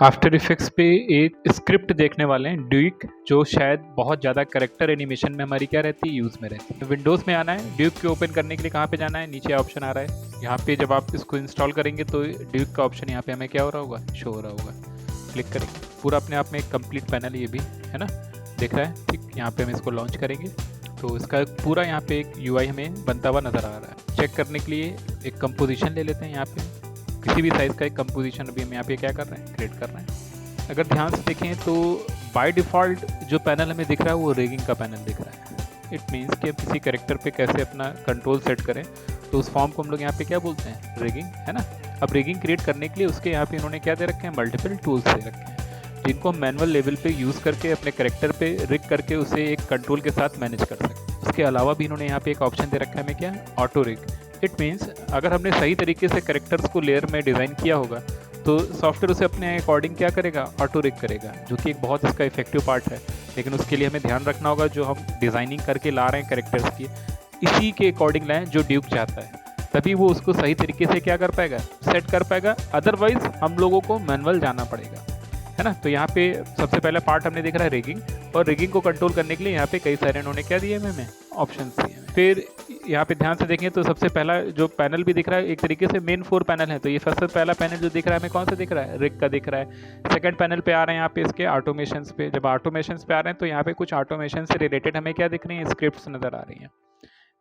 After effects पे एक script देखने वाले हैं ड्यूक, जो शायद बहुत ज़्यादा करेक्टर एनिमेशन में हमारी क्या रहती है, यूज़ में रहती है। विंडोज़ में आना है, ड्यूक के ओपन करने के लिए कहाँ पे जाना है, नीचे ऑप्शन आ रहा है। यहाँ पे जब आप इसको इंस्टॉल करेंगे तो ड्यूक का ऑप्शन यहाँ पे हमें क्या हो रहा होगा, शो हो रहा होगा। क्लिक करेंगे, पूरा अपने आप में एक कंप्लीट पैनल ये भी है ना दिख रहा है। ठीक, यहाँ पे हम इसको लॉन्च करेंगे तो इसका पूरा यहाँ पे एक यूआई हमें बनता हुआ नज़र आ रहा है। चेक करने के लिए एक कंपोजिशन ले लेते हैं, यहाँ पे किसी भी साइज़ का एक कंपोजिशन अभी हम यहाँ पे क्या कर रहे हैं, क्रिएट कर रहे हैं। अगर ध्यान से देखें तो बाय डिफ़ॉल्ट जो पैनल हमें दिख रहा है वो रिगिंग का पैनल दिख रहा है। इट मीन्स कि अब किसी कैरेक्टर पे कैसे अपना कंट्रोल सेट करें तो उस फॉर्म को हम लोग यहाँ पे क्या बोलते हैं, रिगिंग, है ना। अब रिगिंग क्रिएट करने के लिए उसके यहाँ पे इन्होंने क्या दे रखे हैं, मल्टीपल टूल्स दे रखे हैं, जिनको हम मैनुअल लेवल पे यूज़ करके अपने कैरेक्टर पे रिग करके उसे एक कंट्रोल के साथ मैनेज कर सकते हैं। उसके अलावा भी इन्होंने यहाँ पे एक ऑप्शन दे रखा है हमें क्या, ऑटो रिग। इट मीन्स अगर हमने सही तरीके से कैरेक्टर्स को लेयर में डिज़ाइन किया होगा तो सॉफ्टवेयर उसे अपने अकॉर्डिंग क्या करेगा, ऑटो रिग करेगा, जो कि एक बहुत इसका इफेक्टिव पार्ट है। लेकिन उसके लिए हमें ध्यान रखना होगा जो हम डिज़ाइनिंग करके ला रहे हैं कैरेक्टर्स की, इसी के अकॉर्डिंग लाएँ जो ड्यूक चाहता है, तभी वो उसको सही तरीके से क्या कर पाएगा, सेट कर पाएगा। अदरवाइज हम लोगों को मैनुअल जाना पड़ेगा, है ना। तो यहाँ पे सबसे पहला पार्ट हमने देख रहा है रिगिंग, और रिगिंग को कंट्रोल करने के लिए यहाँ पे कई सारे इन्होंने क्या दिए हमें, ऑप्शन दिए। फिर यहाँ पे ध्यान से देखें तो सबसे पहला जो पैनल भी दिख रहा है एक तरीके से मेन 4 पैनल है। तो ये सबसे पहला पैनल जो दिख रहा है हमें कौन सा दिख रहा है, रिग का दिख रहा है। सेकंड पैनल पे आ रहे हैं यहाँ पे इसके ऑटोमेशंस पे। जब ऑटोमेशंस पे आ रहे हैं तो यहाँ पे कुछ ऑटोमेशन से रिलेटेड हमें क्या दिख रही है, स्क्रिप्ट्स नज़र आ रही हैं।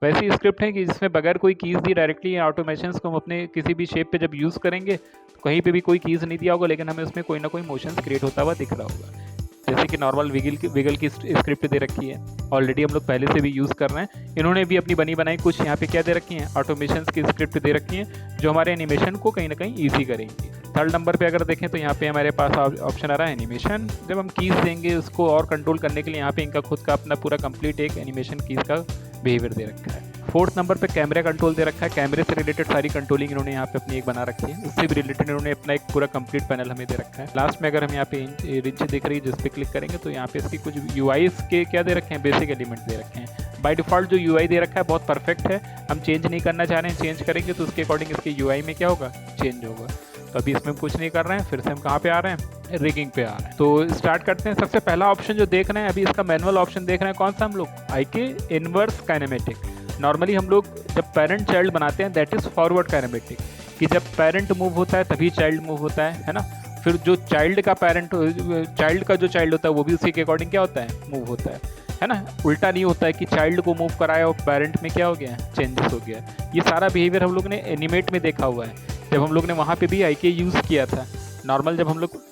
वैसी स्क्रिप्ट है कि जिसमें बगैर कोई कीज़ दी डायरेक्टली ऑटोमेशंस को हम अपने किसी भी शेप पे जब यूज़ करेंगे तो कहीं पे भी कोई कीज़ नहीं दिया होगा, लेकिन हमें उसमें कोई ना कोई मोशंस क्रिएट होता हुआ दिख रहा होगा। जैसे कि नॉर्मल विगल की स्क्रिप्ट दे रखी है, ऑलरेडी हम लोग पहले से भी यूज़ कर रहे हैं। इन्होंने भी अपनी बनी बनाई कुछ यहाँ पे क्या दे रखी हैं, ऑटोमेशंस की स्क्रिप्ट दे रखी हैं, जो हमारे एनिमेशन को कहीं ना कहीं ईजी करेंगी। थर्ड नंबर पे अगर देखें तो यहाँ पे हमारे पास ऑप्शन आ रहा है एनिमेशन। जब हम कीज़ देंगे उसको और कंट्रोल करने के लिए यहाँ पे इनका खुद का अपना पूरा कंप्लीट एक एनिमेशन कीज़ का बिहेवियर दे रखा है। फोर्थ नंबर पे कैमरा कंट्रोल दे रखा है। कैमरे से रिलेटेड सारी कंट्रोलिंग इन्होंने यहाँ पे अपनी एक बना रखी है, उससे भी रिलेटेड इन्होंने अपना एक पूरा कंप्लीट पैनल हमें दे रखा है। लास्ट में अगर हम यहाँ पे इंच दिख रही है जिस पे क्लिक करेंगे तो यहाँ पे इसकी कुछ यूआईज के क्या दे रखे हैं, बेसिक एलिमेंट दे रखे हैं। बाय डिफॉल्ट जो यूआई दे रखा है बहुत परफेक्ट है, हम चेंज नहीं करना चाह रहे हैं। चेंज करेंगे तो उसके अकॉर्डिंग इसके यूआई में क्या होगा, चेंज होगा। तो अभी इसमें हम कुछ नहीं कर रहे हैं, फिर से हम कहाँ पे आ रहे हैं, रिगिंग पे आ रहे हैं। तो स्टार्ट करते हैं। सबसे पहला ऑप्शन जो देख रहे हैं अभी इसका मैनुअल ऑप्शन देख रहे हैं, कौन सा हम लोग, आईके इनवर्स काइनेमेटिक। नॉर्मली हम लोग जब पेरेंट चाइल्ड बनाते हैं दैट इज़ फॉरवर्ड काइनेमेटिक, कि जब पेरेंट मूव होता है तभी चाइल्ड मूव होता है ना। फिर जो चाइल्ड का जो चाइल्ड होता है वो भी उसी के अकॉर्डिंग क्या होता है, मूव होता है ना। उल्टा नहीं होता है कि चाइल्ड को मूव कराया और पेरेंट में क्या हो गया, चेंजेस हो गया। ये सारा बिहेवियर हम लोग ने एनिमेट में देखा हुआ है, जब हम लोग ने वहाँ पे भी आईके यूज़ किया था। नॉर्मल जब हम लोग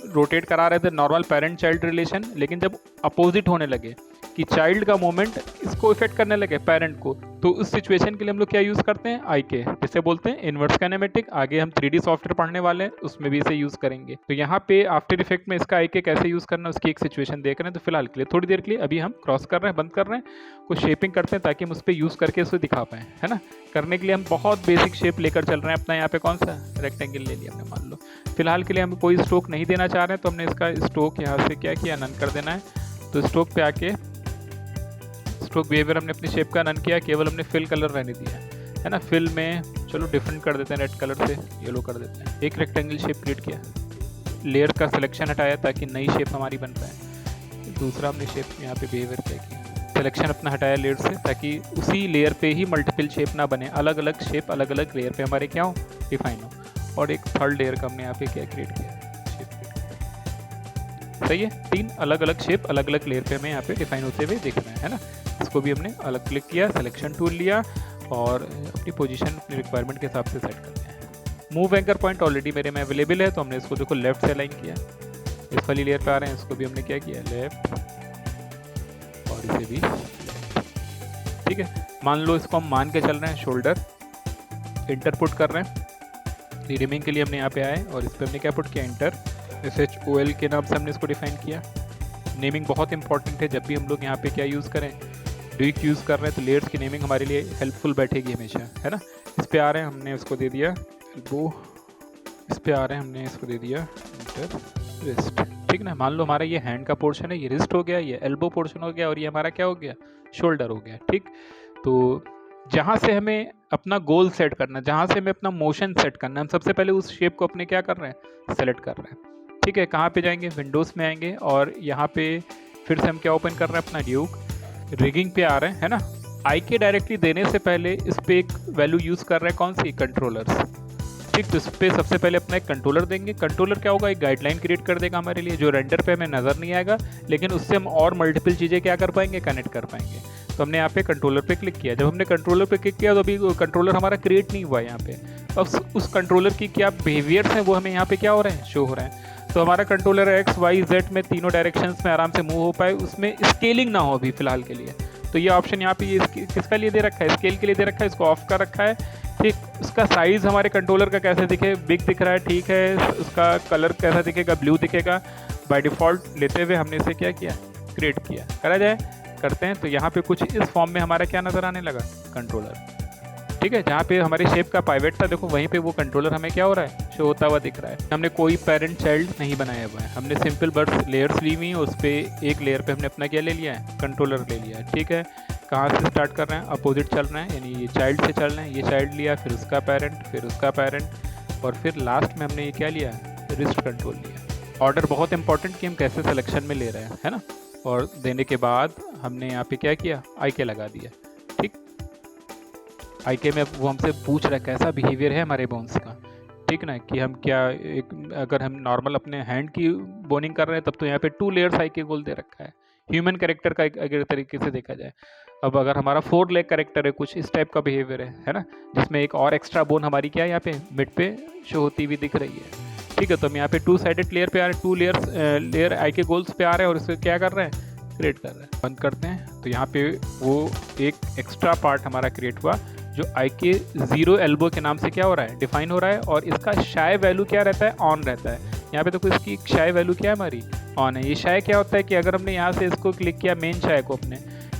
रोटेट करा रहे थे नॉर्मल पेरेंट चाइल्ड रिलेशन, लेकिन जब अपोजिट होने लगे कि चाइल्ड का मूवमेंट इसको इफेक्ट करने लगे पेरेंट को, तो उस सिचुएशन के लिए हम लोग क्या यूज़ करते हैं, आईके, जिसे बोलते हैं इनवर्स काइनेमेटिक। आगे हम 3D सॉफ्टवेयर पढ़ने वाले हैं उसमें भी इसे यूज़ करेंगे। तो यहाँ पे आफ्टर इफेक्ट में इसका आईके कैसे यूज़ करना है उसकी एक सिचुएशन देख रहे हैं। तो फिलहाल के लिए थोड़ी देर के लिए अभी हम क्रॉस कर रहे हैं, बंद कर रहे हैं, कुछ शेपिंग करते हैं ताकि हम उस पर यूज़ करके उसे दिखा पाएँ, है ना। करने के लिए हम बहुत बेसिक शेप लेकर चल रहे हैं अपना। यहाँ पे कौन सा रेक्टेंगल ले लिया हमने, मान लो। फिलहाल के लिए हम कोई स्ट्रोक नहीं देना चाह रहे हैं, तो हमने इसका स्ट्रोक यहाँ से क्या किया, नन कर देना है। तो स्ट्रोक पे आके स्ट्रोक बिहेवियर हमने अपनी शेप का नन किया, केवल हमने फिल कलर रहने दिया है ना। फिल में चलो डिफरेंट कर देते हैं, रेड कलर से येलो कर देते हैं। एक रेक्टेंगल शेप क्रिएट किया, लेयर का सिलेक्शन हटाया ताकि नई शेप हमारी बन पाए। दूसरा हमने शेप यहाँ पे बिहेवियर क्या किया, सिलेक्शन अपना हटाया लेयर से ताकि उसी लेयर पे ही मल्टीपल शेप ना बने, अलग अलग शेप अलग अलग लेयर पे हमारे क्या हो, डिफाइन हो। और एक थर्ड लेयर का हमने यहाँ पे क्या क्रिएट किया, सही है। 3 अलग अलग शेप अलग अलग लेयर पे हमें यहाँ पे डिफाइन होते हुए दिख रहे हैं, है ना। इसको भी हमने अलग क्लिक किया, सिलेक्शन टूल लिया और अपनी पोजीशन अपनी रिक्वायरमेंट के हिसाब से सेट करते हैं। मूव एंकर पॉइंट ऑलरेडी मेरे में अवेलेबल है, तो हमने इसको देखो लेफ्ट से अलाइन किया। इस वाली लेयर पे आ रहे हैं, इसको भी हमने क्या किया, लेफ्ट, और इसे भी लेफ्ट, ठीक है। मान लो इसको हम मान के चल रहे हैं शोल्डर, इंटर पुट कर रहे हैं। रीनेमिंग के लिए हमने यहाँ पे आए और इस पर हमने क्या पुट किया, इंटर SHOL के नाम से हमने इसको डिफाइन किया। नेमिंग बहुत इंपॉर्टेंट है, जब भी हम लोग यहाँ पे क्या यूज़ करें, ड्यूक यूज़ कर रहे हैं तो लेयर्स की नेमिंग हमारे लिए हेल्पफुल बैठेगी हमेशा, है ना। इस पे आ रहे हैं, हमने इसको दे दिया एल्बो। इस पे आ रहे हैं, हमने इसको दे दिया इंटर रिस्ट, ठीक ना। मान लो हमारा ये हैंड का पोर्शन है, ये रिस्ट हो गया, ये एल्बो पोर्शन हो गया और ये हमारा क्या हो गया, शोल्डर हो गया, ठीक। तो जहाँ से हमें अपना गोल सेट करना है, जहाँ से हमें अपना मोशन सेट करना है, हम सबसे पहले उस शेप को अपने क्या कर रहे हैं, सेलेक्ट कर रहे हैं। ठीक है, कहाँ पे जाएंगे, विंडोज़ में आएंगे और यहाँ पे फिर से हम क्या ओपन कर रहे हैं, अपना ड्यूक। रिगिंग पे आ रहे हैं, है ना। आई के डायरेक्टली देने से पहले इस पर एक वैल्यू यूज़ कर रहे हैं, कौन सी, कंट्रोलर्स। ठीक, तो इस पर सबसे पहले अपना एक कंट्रोलर देंगे। कंट्रोलर क्या होगा, एक गाइडलाइन क्रिएट कर देगा हमारे लिए, जो रेंडर पे हमें नज़र नहीं आएगा, लेकिन उससे हम और मल्टीपल चीज़ें क्या कर पाएंगे, कनेक्ट कर पाएंगे। तो हमने यहाँ पे कंट्रोलर पे क्लिक किया। जब हमने कंट्रोलर पे क्लिक किया तो अभी कंट्रोलर हमारा क्रिएट नहीं हुआ यहाँ पे। अब उस कंट्रोलर की क्या बिहेवियर्स हैं वो हमें यहाँ पे क्या हो रहे हैं, शो हो रहे हैं। तो हमारा कंट्रोलर एक्स वाई जेड में तीनों डायरेक्शंस में आराम से मूव हो पाए, उसमें स्केलिंग ना हो अभी फिलहाल के लिए। तो ये ऑप्शन यहाँ पे ये किसका लिए दे रखा है, स्केल के लिए दे रखा है, इसको ऑफ कर रखा है। ठीक, उसका साइज़ हमारे कंट्रोलर का कैसे दिखे, बिग दिख रहा है, ठीक है। उसका कलर कैसा दिखेगा, ब्लू दिखेगा। बाय डिफ़ॉल्ट लेते हुए हमने इसे क्या किया, क्रिएट किया। करा जाए, करते हैं। तो यहाँ पे कुछ इस फॉर्म में हमारा क्या नज़र आने लगा, कंट्रोलर। ठीक है, जहाँ पे हमारे शेप का पाइवेट था, देखो वहीं पे वो कंट्रोलर हमें क्या हो रहा है, शो होता हुआ दिख रहा है। हमने कोई पेरेंट चाइल्ड नहीं बनाया हुआ है, हमने सिंपल बस लेयर्स ली हुई हैं, उस पर एक लेयर पे हमने अपना क्या ले लिया है, कंट्रोलर ले लिया है। ठीक है, कहाँ से स्टार्ट कर रहे हैं, अपोजिट चल रहे हैं, यानी ये चाइल्ड से चल रहे हैं। ये चाइल्ड लिया, फिर उसका पेरेंट, फिर उसका पेरेंट, और फिर लास्ट में हमने ये क्या लिया, रिस्ट कंट्रोल लिया। ऑर्डर बहुत इंपॉर्टेंट कि हम कैसे सिलेक्शन में ले रहे हैं, है ना। और देने के बाद हमने यहाँ पे क्या किया, आई के लगा दिया। ठीक, आई के में वो हमसे पूछ रहा है कैसा बिहेवियर है हमारे बोन्स का, ठीक ना, कि हम क्या अगर हम नॉर्मल अपने हैंड की बोनिंग कर रहे हैं तब तो यहाँ पे 2 लेयर्स आई के गोल दे रखा है, ह्यूमन कैरेक्टर का अगर तरीके से देखा जाए। अब अगर हमारा 4 लेग कैरेक्टर है, कुछ इस टाइप का बिहेवियर है ना, जिसमें एक और एक्स्ट्रा बोन हमारी क्या है यहाँ पे मिड पे शो होती हुई दिख रही है। ठीक है, तो हम यहाँ पे 2 साइडेड लेयर पे आ रहे हैं, 2 लेयर आई के गोल्स पे आ रहे हैं, और इसे क्या कर रहे हैं, क्रिएट कर रहे हैं। बंद करते हैं तो यहाँ पे वो एक एक्स्ट्रा पार्ट हमारा क्रिएट हुआ, जो आई के 0 एल्बो के नाम से क्या हो रहा है, डिफाइन हो रहा है। और इसका शाय वैल्यू क्या रहता है, ऑन रहता है। यहाँ पे देखो इसकी शाय वैल्यू क्या है, हमारी ऑन है। ये शाय क्या होता है कि अगर हमने यहाँ से इसको क्लिक किया, मेन शाय को अपने,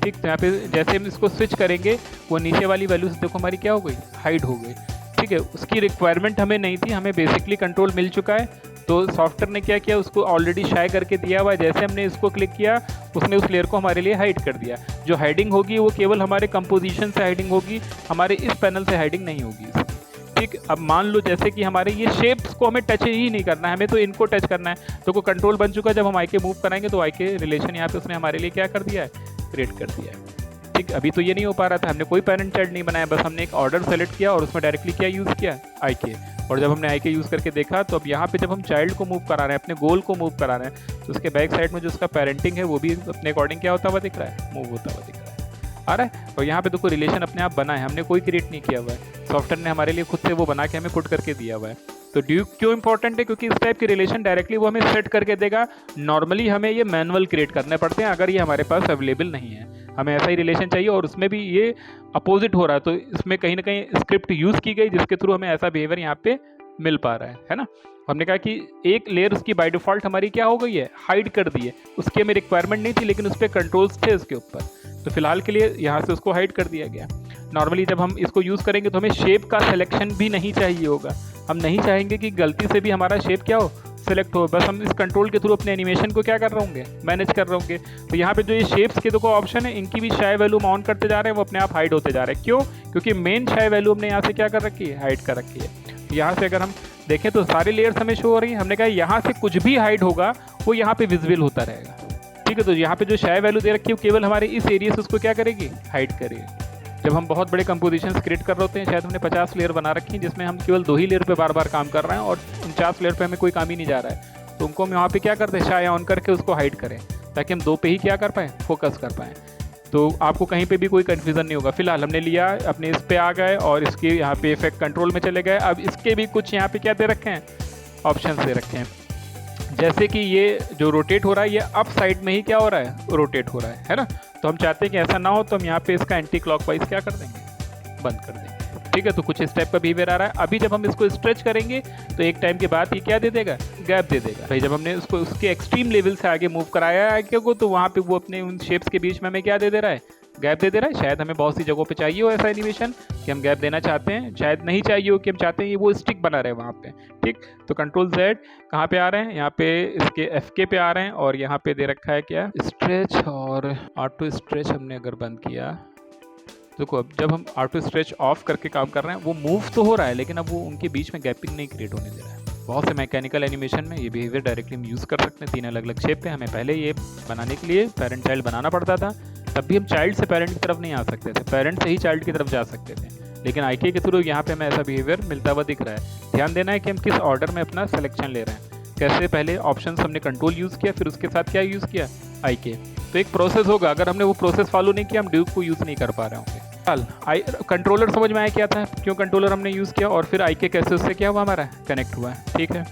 ठीक, तो यहाँ पे जैसे हम इसको स्विच करेंगे, वो नीचे वाली वैल्यूज देखो हमारी क्या हो गई, हाइड हो गई। ठीक है, उसकी रिक्वायरमेंट हमें नहीं थी, हमें बेसिकली कंट्रोल मिल चुका है। तो सॉफ्टवेयर ने क्या किया, उसको ऑलरेडी शाय करके दिया हुआ है। जैसे हमने इसको क्लिक किया, उसने उस लेयर को हमारे लिए हाइड कर दिया। जो हाइडिंग होगी वो केवल हमारे कंपोजिशन से हाइडिंग होगी, हमारे इस पैनल से हाइडिंग नहीं होगी इसकी। ठीक, अब मान लो जैसे कि हमारे ये शेप्स को हमें टच ही नहीं करना है, हमें तो इनको टच करना है। तो को कंट्रोल बन चुका है, जब हम आई के मूव कराएंगे तो आई के रिलेशन यहाँ पे उसने हमारे लिए क्या कर दिया है, क्रिएट कर दिया है। ठीक, अभी तो ये नहीं हो पा रहा था, हमने कोई पेरेंट चाइल्ड नहीं बनाया, बस हमने एक ऑर्डर सेलेक्ट किया और उसमें डायरेक्टली क्या यूज़ किया, आई के। और जब हमने आई के यूज़ करके देखा तो अब यहाँ पे जब हम चाइल्ड को मूव करा रहे हैं, अपने गोल को मूव करा रहे हैं, तो उसके बैक साइड में जो उसका पेरेंटिंग है वो भी अपने अकॉर्डिंग क्या होता हुआ दिख रहा है, मूव होता हुआ दिख रहा है, आ रहा है। और यहाँ पे देखो रिलेशन अपने आप बना है, हमने कोई क्रिएट नहीं किया हुआ है, सॉफ्टवेयर ने हमारे लिए खुद से वो बना के हमें पुट करके दिया हुआ है। तो ड्यूक क्यों इंपॉर्टेंट है, क्योंकि इस टाइप के रिलेशन डायरेक्टली वो हमें सेट करके देगा। नॉर्मली हमें ये मैनुअल क्रिएट करने पड़ते हैं अगर ये हमारे पास अवेलेबल नहीं है। हमें ऐसा ही रिलेशन चाहिए और उसमें भी ये अपोजिट हो रहा है, तो इसमें कहीं ना कहीं स्क्रिप्ट यूज़ की गई जिसके थ्रू हमें ऐसा बिहेवियर यहाँ पे मिल पा रहा है ना। हमने कहा कि एक लेयर उसकी बाय डिफ़ॉल्ट हमारी क्या हो गई है, हाइड कर दी है, उसकी हमें रिक्वायरमेंट नहीं थी, लेकिन उस पर कंट्रोल्स थे उसके ऊपर, तो फिलहाल के लिए यहाँ से उसको हाइड कर दिया गया। नॉर्मली जब हम इसको यूज़ करेंगे तो हमें शेप का सिलेक्शन भी नहीं चाहिए होगा, हम नहीं चाहेंगे कि गलती से भी हमारा शेप क्या हो, सेलेक्ट हो, बस हम इस कंट्रोल के थ्रू अपने एनिमेशन को क्या कर रहे होंगे, मैनेज कर रहे होंगे। तो यहाँ पे जो ये शेप्स के देखो ऑप्शन है, इनकी भी शाय वैल्यू हम ऑन करते जा रहे हैं, वो अपने आप हाइड होते जा रहे हैं। क्यों, क्योंकि मेन शाय वैल्यू हमने यहाँ से क्या कर रखी है, हाइड कर रखी है। यहाँ से अगर हम देखें तो सारी लेयर्स हमें शो हो रही है। हमने कहा यहाँ से कुछ भी हाइड होगा वो यहाँ पे विजिबल होता रहेगा। ठीक है, तो यहाँ पे जो शाय वैल्यू दे रखी है केवल हमारे इस एरिया से उसको क्या करेगी, हाइड करेगी। जब हम बहुत बड़े कंपोजिशन क्रिएट कर रहे होते हैं, शायद हमने 50 लेयर बना रखी है जिसमें हम केवल 2 ही लेयर पे बार बार काम कर रहे हैं और 49 लेयर पे हमें कोई काम ही नहीं जा रहा है, तो उनको हम यहाँ पे क्या करते हैं, शाय ऑन करके उसको हाइड करें ताकि हम 2 पे ही क्या कर पाएँ, फोकस कर पाएँ। तो आपको कहीं पे भी कोई कन्फ्यूज़न नहीं होगा। फिलहाल हमने लिया, अपने इस पे आ गए और इसके यहाँ पे इफेक्ट कंट्रोल में चले गए। अब इसके भी कुछ यहाँ पे क्या दे रखे हैं, ऑप्शंस दे रखे हैं, जैसे कि ये जो रोटेट हो रहा है ये अप साइड में ही क्या हो रहा है, रोटेट हो रहा है ना। तो हम चाहते हैं कि ऐसा ना हो, तो हम यहाँ पे इसका एंटी क्लॉकवाइज क्या कर देंगे, बंद कर देंगे। ठीक है, तो कुछ इस टाइप का बिहेवियर आ रहा है। अभी जब हम इसको स्ट्रेच करेंगे तो एक टाइम के बाद ये क्या दे देगा, गैप दे देगा। भाई जब हमने उसको उसके एक्सट्रीम लेवल से आगे मूव कराया है आगे को, तो वहाँ पे वो अपने उन शेप्स के बीच में हमें क्या दे दे रहा है, गैप दे दे रहा है। शायद हमें बहुत सी जगहों पे चाहिए हो ऐसा एनिमेशन कि हम गैप देना चाहते हैं, शायद नहीं चाहिए हो कि हम चाहते हैं ये वो स्टिक बना रहे वहाँ पे। ठीक, तो कंट्रोल Z कहाँ पे आ रहे हैं, यहाँ पे इसके FK पे आ रहे हैं और यहाँ पे दे रखा है क्या, स्ट्रेच। और ऑटो स्ट्रेच हमने अगर बंद किया, देखो अब जब हम ऑटो स्ट्रेच ऑफ करके काम कर रहे हैं वो मूव तो हो रहा है, लेकिन अब वो उनके बीच में गैपिंग नहीं क्रिएट होने दे रहा है। बहुत से मैकेनिकल एनिमेशन में ये बिहेवियर डायरेक्टली हम यूज़ कर सकते हैं 3 अलग अलग शेप पे। हमें पहले ये बनाने के लिए पेरेंट चाइल्ड बनाना पड़ता था, तब भी हम चाइल्ड से पेरेंट की तरफ नहीं आ सकते थे, पेरेंट से ही चाइल्ड की तरफ जा सकते थे। लेकिन IK के थ्रू यहाँ पे हमें ऐसा बिहेवियर मिलता हुआ दिख रहा है। ध्यान देना है कि हम किस ऑर्डर में अपना सिलेक्शन ले रहे हैं। कैसे पहले ऑप्शंस हमने कंट्रोल यूज़ किया, फिर उसके साथ क्या यूज़ किया, IK। तो एक प्रोसेस होगा, अगर हमने वो प्रोसेस फॉलो नहीं किया हम ड्यूक को यूज़ नहीं कर पा रहे होंगे। कंट्रोलर समझ में आया क्या था, क्यों कंट्रोलर हमने यूज़ किया, और फिर IK कैसे उससे क्या हुआ हमारा कनेक्ट हुआ है। ठीक है।